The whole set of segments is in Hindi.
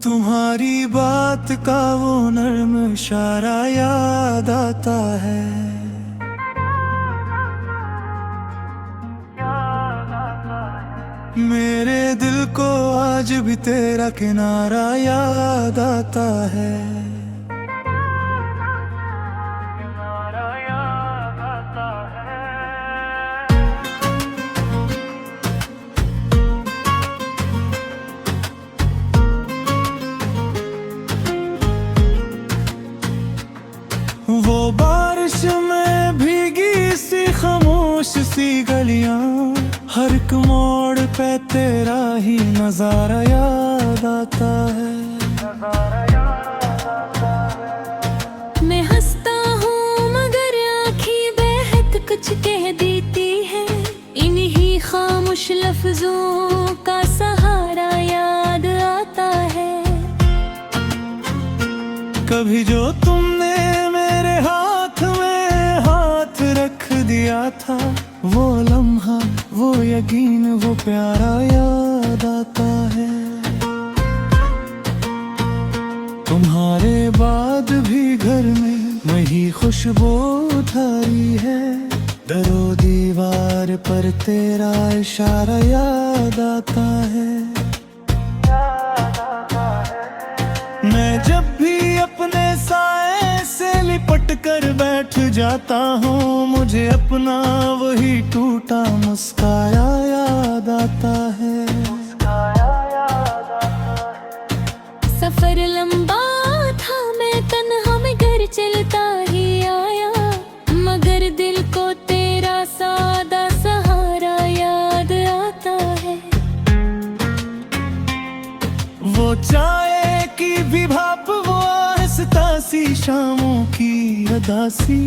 तुम्हारी बात का वो नर्म इशारा याद आता है। मेरे दिल को आज भी तेरा किनारा याद आता है। वो बारिश में भीगी सी खामोश सी गलियां, हर एक मोड़ पे तेरा ही नजारा याद आता है। मैं हंसता हूँ मगर आँखें बेहद कुछ कह देती है। इन्हीं खामोश लफ्जों का सहारा याद आता है। कभी जो तुमने मेरे हाथ में हाथ रख दिया था, वो लम्हा, वो यकीन, वो प्यारा याद आता है। तुम्हारे बाद भी घर में वही खुशबू उठारी है। दरो दीवार पर तेरा इशारा याद आता है। मैं जब भी अपने साए से लिपट कर बैठ जाता हूँ, मुझे अपना वही टूटा मुस्काया याद आता है। सफर लंबा था, मैं तन्हा में घर चलता ही आया, मगर दिल को तेरा सादा सहारा याद आता है। वो चाय की भी भाप, वो आहिस्ता सी शामों की अदासी,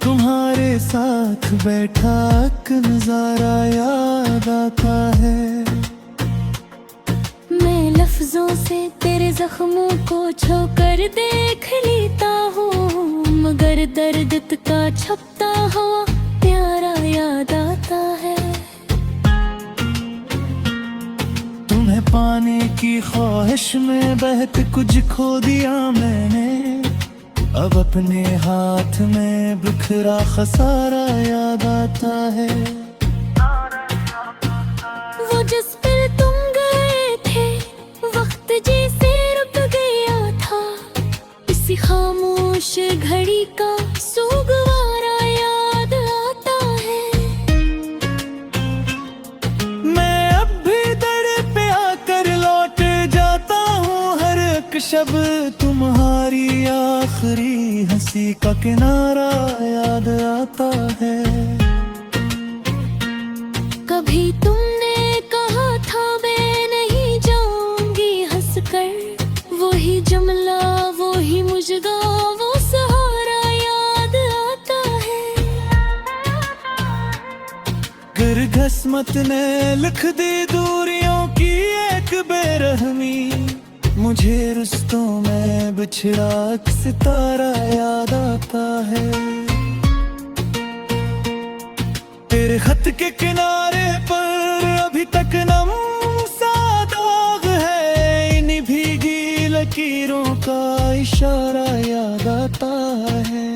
तुम्हारे साथ बैठा एक नजारा याद आता है। मैं लफ्जों से तेरे जख्मों को छूकर देख लेता हूँ, मगर दर्द का छपता हुआ प्यारा याद आता है। तुम्हें पाने की ख्वाहिश में बहक कुछ खो दिया मैंने, अब अपने हाथ में बिखरा खसारा याद आता है। वो जिस पर तुम गए थे, वक्त जैसे रुक गया था, इसी खामोश घड़ी का सुगवारा याद आता है। मैं अब भी दर पे आकर लौट जाता हूँ, हर एक शब तुम्हारी आखिरी हंसी का किनारा याद आता है। कभी तुमने कहा था मैं नहीं जाऊंगी हंसकर, वही जुमला, वही मुझगा, वो सहारा याद आता है। गर घसमत ने लिख दी दूरियों की एक बेरहमी, मुझे रिश्तों में बिछड़ा एक सितारा याद आता है। तेरे खत के किनारे पर अभी तक नम सा दाग है, इन भीगी लकीरों का इशारा याद आता है।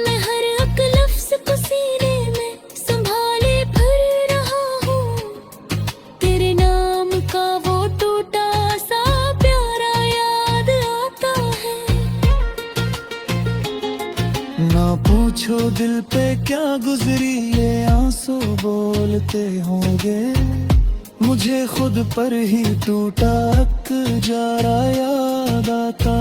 मैं हर एक लफ्ज को सीने में संभाले फिर रहा हूँ, तेरे नाम का वो टूटा सा प्यारा याद आता है। ना पूछो दिल पे क्या गुजरी, ये आंसू बोलते होंगे, मुझे खुद पर ही टूटा एक जारा याद आता